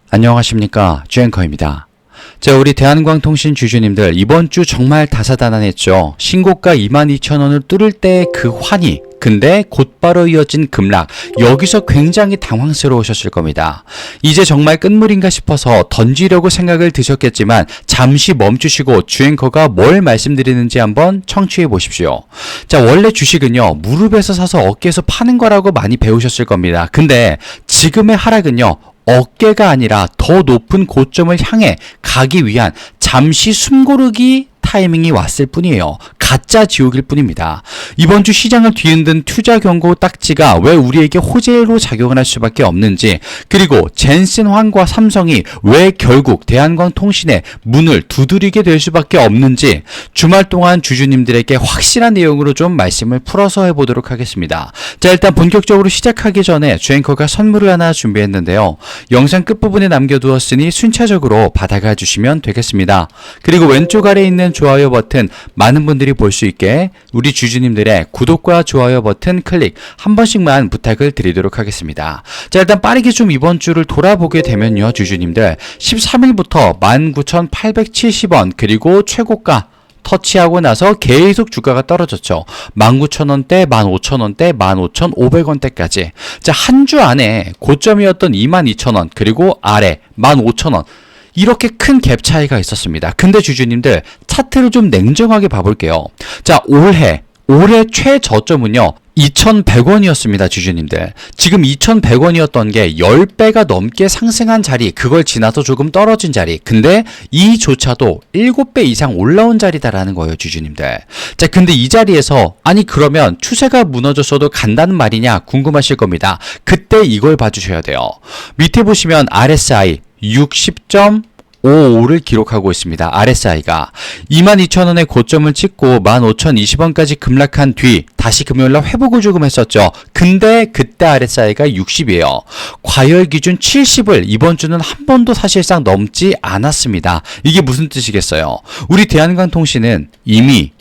안녕하십니까, 주앵커입니다. 자, 우리 대한광통신 주주님들, 이번 주 정말 다사다난했죠. 신고가 22,000원을 뚫을 때 그 환희, 근데 곧바로 이어진 급락, 여기서 굉장히 당황스러우셨을 겁니다. 이제 정말 끝물인가 싶어서 던지려고 생각을 드셨겠지만 잠시 멈추시고 주앵커가 뭘 말씀드리는지 한번 청취해 보십시오. 자, 원래 주식은요, 무릎에서 사서 어깨에서 파는 거라고 많이 배우셨을 겁니다. 근데 지금의 하락은요, 어깨가 아니라 더 높은 고점을 향해 가기 위한 잠시 숨고르기 타이밍이 왔을 뿐이에요. 가짜 지옥일 뿐입니다. 이번 주 시장을 뒤흔든 투자 경고 딱지가 왜 우리에게 호재로 작용을 할 수밖에 없는지, 그리고 젠슨황과 삼성이 왜 결국 대한광통신의 문을 두드리게 될 수밖에 없는지 주말 동안 주주님들에게 확실한 내용으로 좀 말씀을 풀어서 해보도록 하겠습니다. 자, 일단 본격적으로 시작하기 전에 주앵커가 선물을 하나 준비했는데요. 영상 끝부분에 남겨두었으니 순차적으로 받아가 주시면 되겠습니다. 그리고 왼쪽 아래에 있는 좋아요 버튼, 많은 분들이 볼 수 있게 우리 주주님들의 구독과 좋아요 버튼 클릭 한 번씩만 부탁을 드리도록 하겠습니다. 자, 일단 빠르게 좀 이번 주를 돌아보게 되면요, 주주님들 13일부터 19,870원 그리고 최고가 터치하고 나서 계속 주가가 떨어졌죠. 19,000원대, 15,000원대, 15,500원대까지. 자, 한 주 안에 고점이었던 22,000원 그리고 아래 15,000원, 이렇게 큰 갭 차이가 있었습니다. 근데 주주님들, 차트를 좀 냉정하게 봐볼게요. 자, 올해 최저점은요, 2,100원이었습니다, 주주님들. 지금 2,100원이었던 게 10배가 넘게 상승한 자리, 그걸 지나서 조금 떨어진 자리. 근데 이조차도 7배 이상 올라온 자리다라는 거예요, 주주님들. 자, 근데 이 자리에서, 아니 그러면 추세가 무너졌어도 간다는 말이냐 궁금하실 겁니다. 그때 이걸 봐주셔야 돼요. 밑에 보시면 RSI 60.55를 기록하고 있습니다. RSI가 22,000원의 고점을 찍고 15,020원까지 급락한 뒤 다시 금요일날 회복을 조금 했었죠. 근데 그때 RSI가 60이에요. 과열 기준 70을 이번 주는 한 번도 사실상 넘지 않았습니다. 이게 무슨 뜻이겠어요? 우리 대한광통신은 이미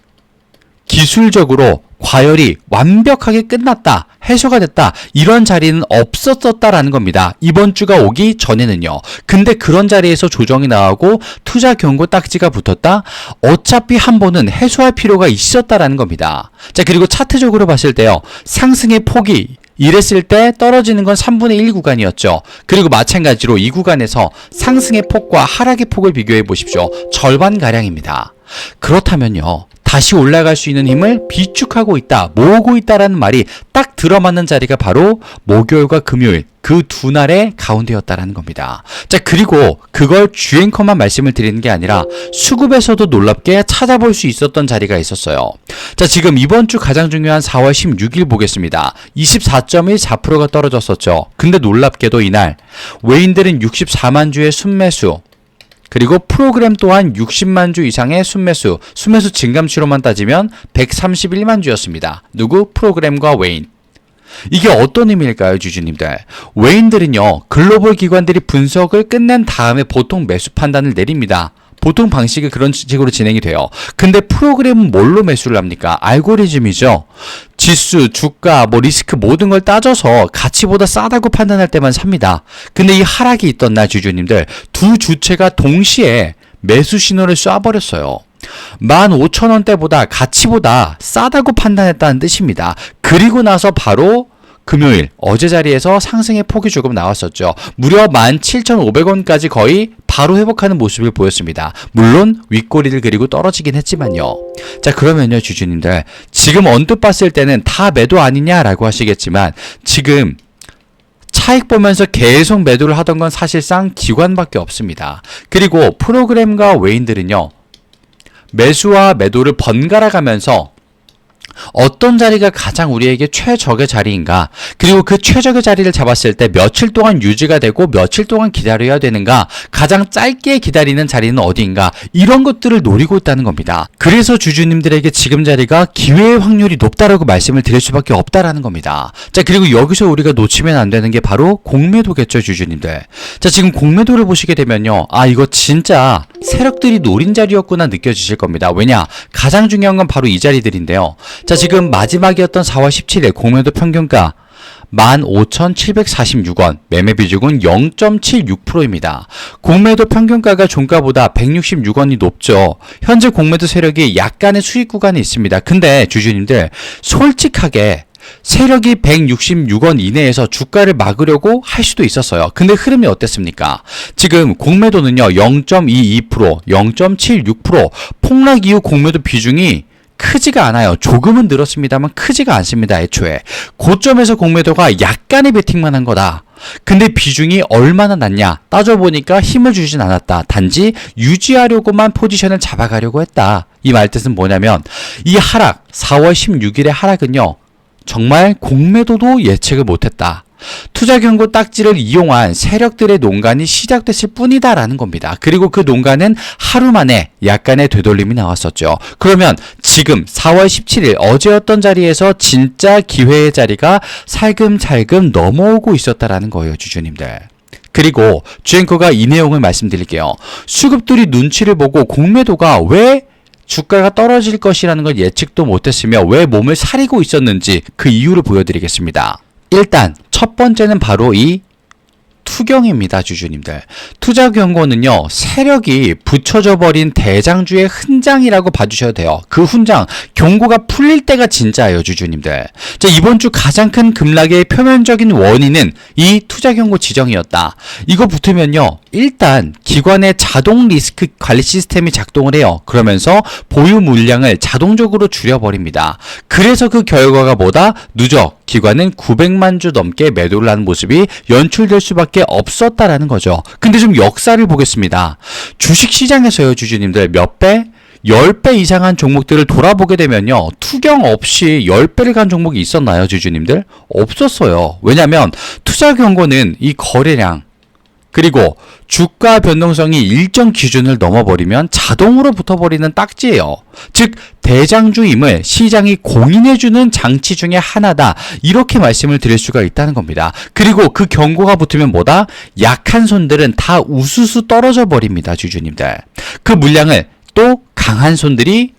기술적으로 과열이 완벽하게 끝났다, 해소가 됐다, 이런 자리는 없었었다라는 겁니다. 이번 주가 오기 전에는요. 근데 그런 자리에서 조정이 나오고 투자 경고 딱지가 붙었다? 어차피 한 번은 해소할 필요가 있었다라는 겁니다. 자, 그리고 차트적으로 봤을 때요, 상승의 폭이 이랬을 때 떨어지는 건 3분의 1 구간이었죠. 그리고 마찬가지로 이 구간에서 상승의 폭과 하락의 폭을 비교해 보십시오. 절반가량입니다. 그렇다면요, 다시 올라갈 수 있는 힘을 비축하고 있다, 모으고 있다라는 말이 딱 들어맞는 자리가 바로 목요일과 금요일, 그 두 날의 가운데였다라는 겁니다. 자, 그리고 그걸 주앵커만 말씀을 드리는 게 아니라 수급에서도 놀랍게 찾아볼 수 있었던 자리가 있었어요. 자, 지금 이번 주 가장 중요한 4월 16일 보겠습니다. 24.14%가 떨어졌었죠. 근데 놀랍게도 이날 외인들은 64만 주의 순매수, 그리고 프로그램 또한 60만 주 이상의 순매수 증감치로만 따지면 131만 주였습니다. 누구? 프로그램과 외인. 이게 어떤 의미일까요, 주주님들? 외인들은요, 글로벌 기관들이 분석을 끝낸 다음에 보통 매수 판단을 내립니다. 보통 방식이 그런 식으로 진행이 돼요. 근데 프로그램은 뭘로 매수를 합니까? 알고리즘이죠. 지수, 주가, 리스크 모든 걸 따져서 가치보다 싸다고 판단할 때만 삽니다. 근데 이 하락이 있던 날, 주주님들, 두 주체가 동시에 매수 신호를 쏴버렸어요. 15,000원대보다 가치보다 싸다고 판단했다는 뜻입니다. 그리고 나서 바로 금요일, 어제 자리에서 상승의 폭이 조금 나왔었죠. 무려 17,500원까지 거의 바로 회복하는 모습을 보였습니다. 물론 윗꼬리를 그리고 떨어지긴 했지만요. 자, 그러면요, 주주님들, 지금 언뜻 봤을 때는 다 매도 아니냐라고 하시겠지만, 지금 차익 보면서 계속 매도를 하던 건 사실상 기관밖에 없습니다. 그리고 프로그램과 외인들은요, 매수와 매도를 번갈아 가면서 어떤 자리가 가장 우리에게 최적의 자리인가, 그리고 그 최적의 자리를 잡았을 때 며칠 동안 유지가 되고 며칠 동안 기다려야 되는가, 가장 짧게 기다리는 자리는 어디인가, 이런 것들을 노리고 있다는 겁니다. 그래서 주주님들에게 지금 자리가 기회의 확률이 높다라고 말씀을 드릴 수밖에 없다라는 겁니다. 자, 그리고 여기서 우리가 놓치면 안 되는 게 바로 공매도겠죠, 주주님들. 자, 지금 공매도를 보시게 되면요, 아, 이거 진짜 세력들이 노린 자리였구나 느껴지실 겁니다. 왜냐? 가장 중요한 건 바로 이 자리들인데요. 자, 지금 마지막이었던 4월 17일 공매도 평균가 15,746원, 매매 비중은 0.76%입니다. 공매도 평균가가 종가보다 166원이 높죠. 현재 공매도 세력이 약간의 수익 구간이 있습니다. 근데 주주님들, 솔직하게 세력이 166원 이내에서 주가를 막으려고 할 수도 있었어요. 근데 흐름이 어땠습니까? 지금 공매도는요, 0.22%, 0.76%, 폭락 이후 공매도 비중이 크지가 않아요. 조금은 늘었습니다만 크지가 않습니다. 애초에 고점에서 공매도가 약간의 베팅만 한 거다. 근데 비중이 얼마나 낮냐 따져보니까 힘을 주진 않았다. 단지 유지하려고만 포지션을 잡아가려고 했다. 이 말뜻은 뭐냐면 이 하락, 4월 16일의 하락은요, 정말 공매도도 예측을 못했다. 투자 경고 딱지를 이용한 세력들의 농간이 시작됐을 뿐이다라는 겁니다. 그리고 그 농간은 하루 만에 약간의 되돌림이 나왔었죠. 그러면 지금 4월 17일 어제였던 자리에서 진짜 기회의 자리가 살금살금 넘어오고 있었다라는 거예요, 주주님들. 그리고 주앵커가 이 내용을 말씀드릴게요. 수급들이 눈치를 보고 공매도가 왜 주가가 떨어질 것이라는 걸 예측도 못했으며 왜 몸을 사리고 있었는지 그 이유를 보여드리겠습니다. 일단 첫 번째는 바로 이 투경입니다, 주주님들. 투자 경고는요, 세력이 붙여져 버린 대장주의 흔장이라고 봐주셔야 돼요. 그 훈장, 경고가 풀릴 때가 진짜예요, 주주님들. 자, 이번 주 가장 큰 급락의 표면적인 원인은 이 투자 경고 지정이었다. 이거 붙으면요, 일단 기관의 자동 리스크 관리 시스템이 작동을 해요. 그러면서 보유 물량을 자동적으로 줄여버립니다. 그래서 그 결과가 뭐다? 누적 기관은 900만 주 넘게 매도를 하는 모습이 연출될 수밖에 없었다라는 거죠. 근데 좀 역사를 보겠습니다. 주식시장에서요, 주주님들, 몇 배? 10배 이상한 종목들을 돌아보게 되면요, 투경 없이 10배를 간 종목이 있었나요, 주주님들? 없었어요. 왜냐면 투자 경고는 이 거래량 그리고 주가 변동성이 일정 기준을 넘어버리면 자동으로 붙어버리는 딱지예요. 즉 대장주임을 시장이 공인해주는 장치 중에 하나다. 이렇게 말씀을 드릴 수가 있다는 겁니다. 그리고 그 경고가 붙으면 뭐다? 약한 손들은 다 우수수 떨어져 버립니다, 주주님들. 그 물량을 또 강한 손들이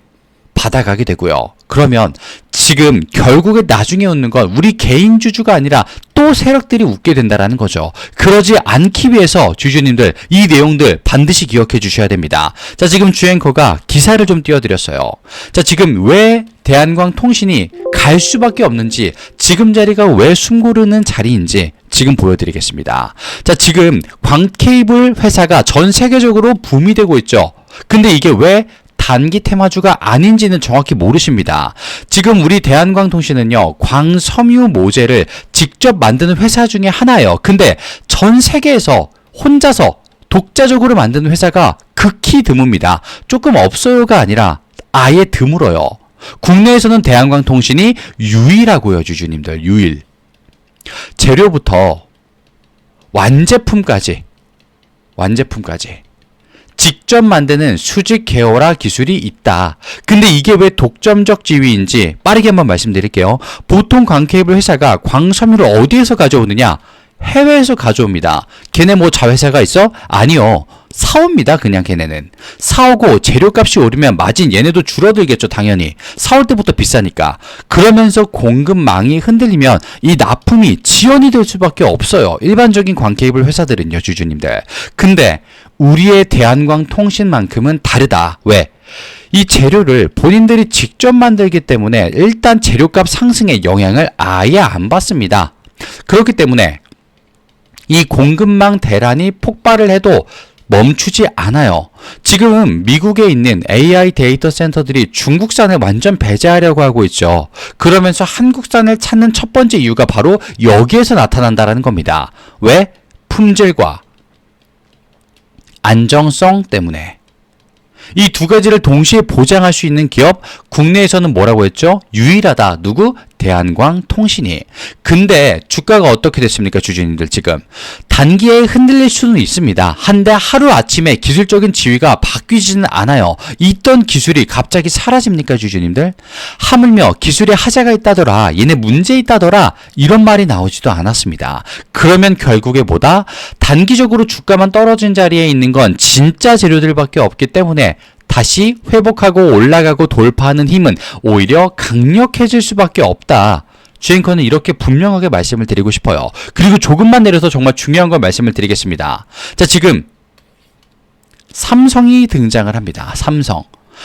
받아가게 되고요. 그러면 지금 결국에 나중에 웃는 건 우리 개인 주주가 아니라 또 세력들이 웃게 된다라는 거죠. 그러지 않기 위해서 주주님들 이 내용들 반드시 기억해 주셔야 됩니다. 자, 지금 주앵커가 기사를 좀 띄워드렸어요. 자, 지금 왜 대한광통신이 갈 수밖에 없는지, 지금 자리가 왜 숨고르는 자리인지 지금 보여드리겠습니다. 자, 지금 광케이블 회사가 전 세계적으로 붐이 되고 있죠. 근데 이게 왜 단기 테마주가 아닌지는 정확히 모르십니다. 지금 우리 대한광통신은요, 광섬유 모재를 직접 만드는 회사 중에 하나예요. 근데 전 세계에서 혼자서 독자적으로 만드는 회사가 극히 드뭅니다. 조금 없어요가 아니라 아예 드물어요. 국내에서는 대한광통신이 유일하고요, 주주님들. 유일. 재료부터 완제품까지 직접 만드는 수직 계열화 기술이 있다. 근데 이게 왜 독점적 지위인지 빠르게 한번 말씀드릴게요. 보통 광케이블 회사가 광섬유를 어디에서 가져오느냐? 해외에서 가져옵니다. 걔네 뭐 자회사가 있어? 아니요. 사옵니다. 그냥 걔네는. 사오고 재료값이 오르면 마진 얘네도 줄어들겠죠. 당연히. 사올 때부터 비싸니까. 그러면서 공급망이 흔들리면 이 납품이 지연이 될 수밖에 없어요. 일반적인 광케이블 회사들은요, 주주님들. 근데 우리의 대한광통신만큼은 다르다. 왜? 이 재료를 본인들이 직접 만들기 때문에 일단 재료값 상승에 영향을 아예 안 받습니다. 그렇기 때문에 이 공급망 대란이 폭발을 해도 멈추지 않아요. 지금 미국에 있는 AI 데이터 센터들이 중국산을 완전 배제하려고 하고 있죠. 그러면서 한국산을 찾는 첫 번째 이유가 바로 여기에서 나타난다는 겁니다. 왜? 품질과 안정성 때문에. 이 두 가지를 동시에 보장할 수 있는 기업, 국내에서는 뭐라고 했죠? 유일하다. 누구? 대한광통신이. 근데 주가가 어떻게 됐습니까, 주주님들? 지금 단기에 흔들릴 수는 있습니다. 한데 하루아침에 기술적인 지위가 바뀌지는 않아요. 있던 기술이 갑자기 사라집니까, 주주님들? 하물며 기술에 하자가 있다더라, 얘네 문제 있다더라, 이런 말이 나오지도 않았습니다. 그러면 결국에 뭐다? 단기적으로 주가만 떨어진 자리에 있는 건 진짜 재료들밖에 없기 때문에 다시 회복하고 올라가고 돌파하는 힘은 오히려 강력해질 수밖에 없다. 주앵커는 이렇게 분명하게 말씀을 드리고 싶어요. 그리고 조금만 내려서 정말 중요한 걸 말씀을 드리겠습니다. 자, 지금 삼성이 등장을 합니다.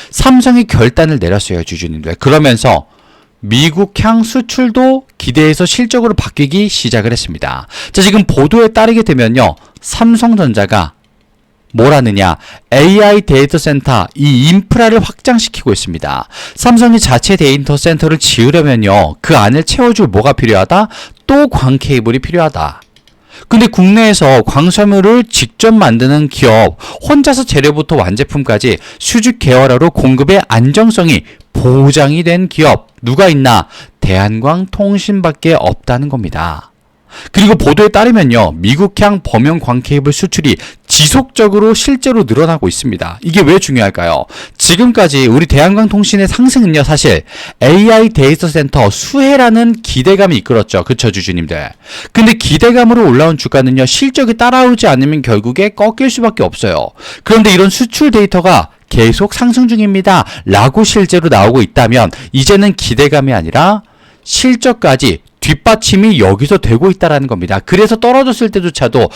삼성이 결단을 내렸어요, 주주님들. 그러면서 미국향 수출도 기대해서 실적으로 바뀌기 시작을 했습니다. 자, 지금 보도에 따르게 되면요, 삼성전자가 뭘 하느냐, AI 데이터 센터, 이 인프라를 확장시키고 있습니다. 삼성이 자체 데이터 센터를 지으려면요, 그 안을 채워줄 뭐가 필요하다? 또 광 케이블이 필요하다. 근데 국내에서 광섬유를 직접 만드는 기업, 혼자서 재료부터 완제품까지 수직 계열화로 공급의 안정성이 보장이 된 기업, 누가 있나? 대한광통신밖에 없다는 겁니다. 그리고 보도에 따르면요, 미국향 범용 광 케이블 수출이 지속적으로 실제로 늘어나고 있습니다. 이게 왜 중요할까요? 지금까지 우리 대한광통신의 상승은요, 사실 AI 데이터 센터 수혜라는 기대감이 이끌었죠. 그쵸, 주주님들? 근데 기대감으로 올라온 주가는요, 실적이 따라오지 않으면 결국에 꺾일 수밖에 없어요. 그런데 이런 수출 데이터가 계속 상승 중입니다 라고 실제로 나오고 있다면, 이제는 기대감이 아니라 실적까지 뒷받침이 여기서 되고 있다는 겁니다. 그래서 떨어졌을 때조차도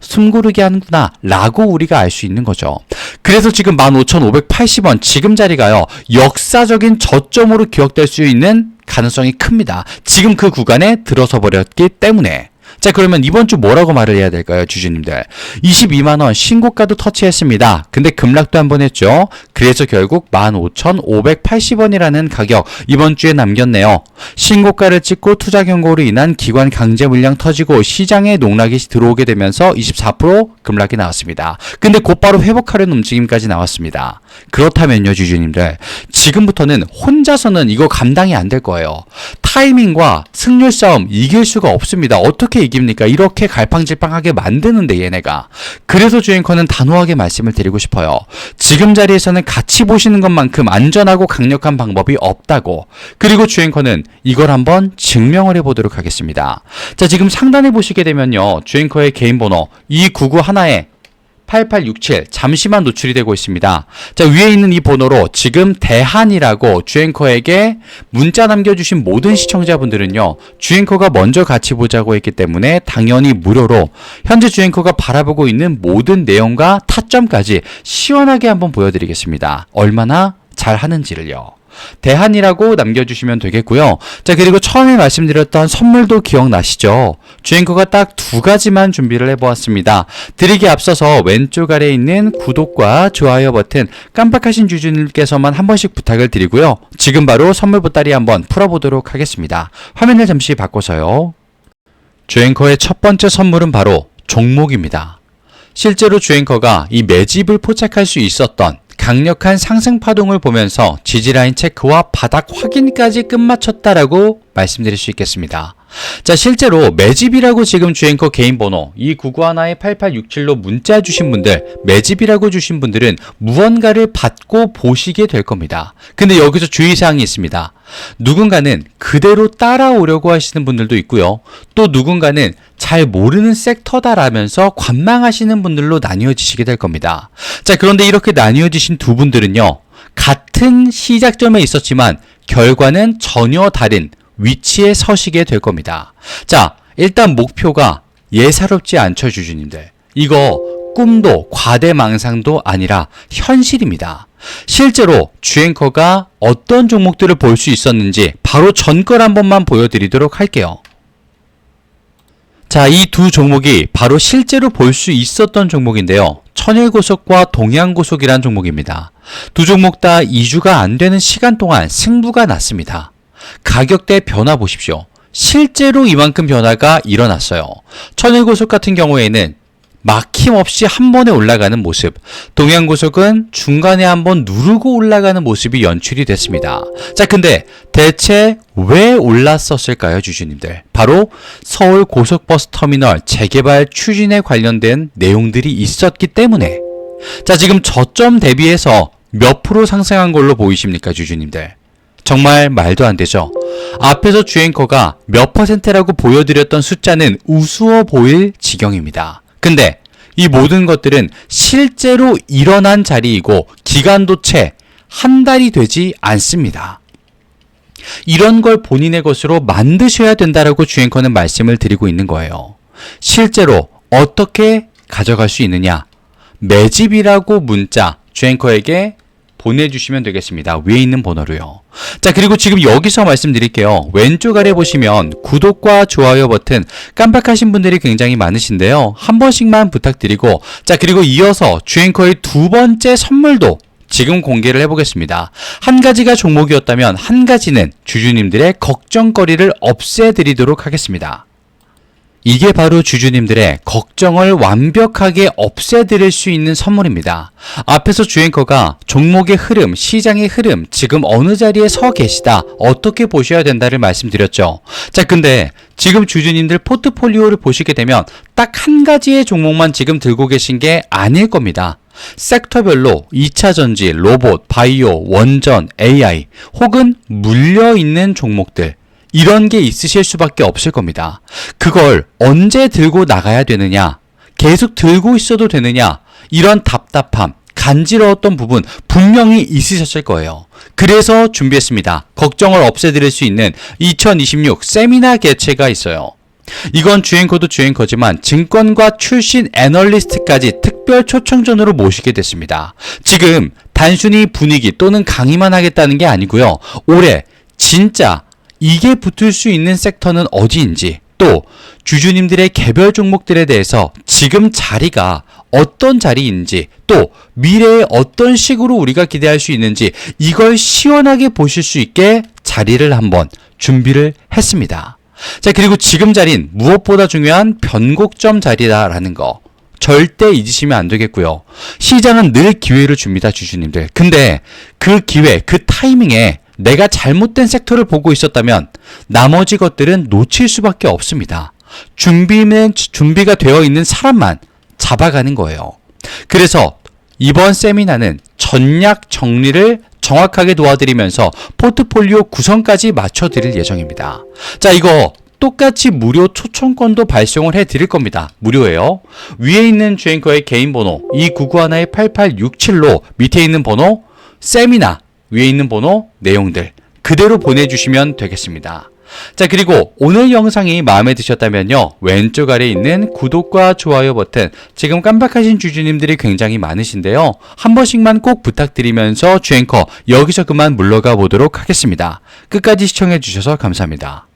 숨고르게 하는구나 라고 우리가 알 수 있는 거죠. 그래서 지금 15,580원 지금 자리가요, 역사적인 저점으로 기억될 수 있는 가능성이 큽니다. 지금 그 구간에 들어서 버렸기 때문에. 자, 그러면 이번 주 뭐라고 말을 해야 될까요, 주주님들? 22만원 신고가도 터치했습니다. 근데 급락도 한번 했죠. 그래서 결국 15,580원이라는 가격 이번 주에 남겼네요. 신고가를 찍고 투자 경고로 인한 기관 강제 물량 터지고 시장에 농락이 들어오게 되면서 24% 급락이 나왔습니다. 근데 곧바로 회복하려는 움직임까지 나왔습니다. 그렇다면요, 주주님들, 지금부터는 혼자서는 이거 감당이 안 될 거예요. 타이밍과 승률 싸움 이길 수가 없습니다. 어떻게 이깁니까? 이렇게 갈팡질팡하게 만드는데 얘네가. 그래서 주앵커는 단호하게 말씀을 드리고 싶어요. 지금 자리에서는 같이 보시는 것만큼 안전하고 강력한 방법이 없다고. 그리고 주앵커는 이걸 한번 증명을 해보도록 하겠습니다. 자, 지금 상단에 보시게 되면요, 주앵커의 개인 번호 2991에 8867 잠시만 노출이 되고 있습니다. 자, 위에 있는 이 번호로 지금 대한이라고 주앵커에게 문자 남겨주신 모든 시청자분들은요, 주앵커가 먼저 같이 보자고 했기 때문에 당연히 무료로 현재 주앵커가 바라보고 있는 모든 내용과 타점까지 시원하게 한번 보여드리겠습니다. 얼마나 잘 하는지를요. 대한이라고 남겨주시면 되겠고요. 자, 그리고 처음에 말씀드렸던 선물도 기억나시죠? 주앵커가 딱 2가지만 준비를 해보았습니다. 드리기 앞서서 왼쪽 아래에 있는 구독과 좋아요 버튼 깜빡하신 주주님께서만 한 번씩 부탁을 드리고요. 지금 바로 선물 보따리 한번 풀어보도록 하겠습니다. 화면을 잠시 바꿔서요. 주앵커의 첫 번째 선물은 바로 종목입니다. 실제로 주앵커가 이 매집을 포착할 수 있었던 강력한 상승 파동을 보면서 지지라인 체크와 바닥 확인까지 끝마쳤다라고 말씀드릴 수 있겠습니다. 자, 실제로 매집이라고 지금 주앵커 개인 번호 2991에 8867로 문자 주신 분들, 매집이라고 주신 분들은 무언가를 받고 보시게 될 겁니다. 근데 여기서 주의사항이 있습니다. 누군가는 그대로 따라오려고 하시는 분들도 있고요. 또 누군가는 잘 모르는 섹터다라면서 관망하시는 분들로 나뉘어지시게 될 겁니다. 자, 그런데 이렇게 나뉘어지신 두 분들은요, 같은 시작점에 있었지만 결과는 전혀 다른 위치에 서시게 될 겁니다. 자, 일단 목표가 예사롭지 않죠, 주주님들. 이거 꿈도 과대망상도 아니라 현실입니다. 실제로 주앵커가 어떤 종목들을 볼 수 있었는지 바로 전걸 한 번만 보여드리도록 할게요. 자, 이 두 종목이 바로 실제로 볼 수 있었던 종목인데요. 천일고속과 동양고속이란 종목입니다. 두 종목 다 2주가 안 되는 시간 동안 승부가 났습니다. 가격대 변화 보십시오. 실제로 이만큼 변화가 일어났어요. 천일고속 같은 경우에는 막힘없이 한 번에 올라가는 모습, 동양고속은 중간에 한번 누르고 올라가는 모습이 연출이 됐습니다. 자, 근데 대체 왜 올랐었을까요, 주주님들? 바로 서울 고속버스 터미널 재개발 추진에 관련된 내용들이 있었기 때문에. 자, 지금 저점 대비해서 몇 프로 상승한 걸로 보이십니까, 주주님들? 정말 말도 안 되죠. 앞에서 주앵커가 몇 퍼센트라고 보여드렸던 숫자는 우스워 보일 지경입니다. 근데 이 모든 것들은 실제로 일어난 자리이고 기간도 채 한 달이 되지 않습니다. 이런 걸 본인의 것으로 만드셔야 된다라고 주앵커는 말씀을 드리고 있는 거예요. 실제로 어떻게 가져갈 수 있느냐? 매집이라고 문자 주앵커에게 보내주시면 되겠습니다. 위에 있는 번호로요. 자, 그리고 지금 여기서 말씀드릴게요. 왼쪽 아래 보시면 구독과 좋아요 버튼 깜빡하신 분들이 굉장히 많으신데요. 한 번씩만 부탁드리고, 자, 그리고 이어서 주앵커의 두 번째 선물도 지금 공개를 해보겠습니다. 한 가지가 종목이었다면 한 가지는 주주님들의 걱정거리를 없애드리도록 하겠습니다. 이게 바로 주주님들의 걱정을 완벽하게 없애드릴 수 있는 선물입니다. 앞에서 주앵커가 종목의 흐름, 시장의 흐름, 지금 어느 자리에 서 계시다, 어떻게 보셔야 된다를 말씀드렸죠. 자, 근데 지금 주주님들 포트폴리오를 보시게 되면 딱 한 가지의 종목만 지금 들고 계신 게 아닐 겁니다. 섹터별로 2차전지, 로봇, 바이오, 원전, AI 혹은 물려있는 종목들, 이런 게 있으실 수밖에 없을 겁니다. 그걸 언제 들고 나가야 되느냐, 계속 들고 있어도 되느냐, 이런 답답함, 간지러웠던 부분 분명히 있으셨을 거예요. 그래서 준비했습니다. 걱정을 없애드릴 수 있는 2026 세미나 개최가 있어요. 이건 주앵커도 주앵커지만 증권가 출신 애널리스트까지 특별 초청전으로 모시게 됐습니다. 지금 단순히 분위기 또는 강의만 하겠다는 게 아니고요. 올해 진짜 이게 붙을 수 있는 섹터는 어디인지, 또 주주님들의 개별 종목들에 대해서 지금 자리가 어떤 자리인지, 또 미래에 어떤 식으로 우리가 기대할 수 있는지, 이걸 시원하게 보실 수 있게 자리를 한번 준비를 했습니다. 자, 그리고 지금 자리는 무엇보다 중요한 변곡점 자리다라는 거 절대 잊으시면 안 되겠고요. 시장은 늘 기회를 줍니다, 주주님들. 근데 그 기회, 그 타이밍에 내가 잘못된 섹터를 보고 있었다면 나머지 것들은 놓칠 수밖에 없습니다. 준비가 되어 있는 사람만 잡아가는 거예요. 그래서 이번 세미나는 전략 정리를 정확하게 도와드리면서 포트폴리오 구성까지 맞춰드릴 예정입니다. 자, 이거 똑같이 무료 초청권도 발송을 해드릴 겁니다. 무료예요. 위에 있는 주앵커의 개인 번호 2991-8867로 밑에 있는 번호 세미나, 위에 있는 번호 내용들 그대로 보내주시면 되겠습니다. 자, 그리고 오늘 영상이 마음에 드셨다면요, 왼쪽 아래에 있는 구독과 좋아요 버튼, 지금 깜빡하신 주주님들이 굉장히 많으신데요, 한 번씩만 꼭 부탁드리면서 주앵커 여기서 그만 물러가 보도록 하겠습니다. 끝까지 시청해 주셔서 감사합니다.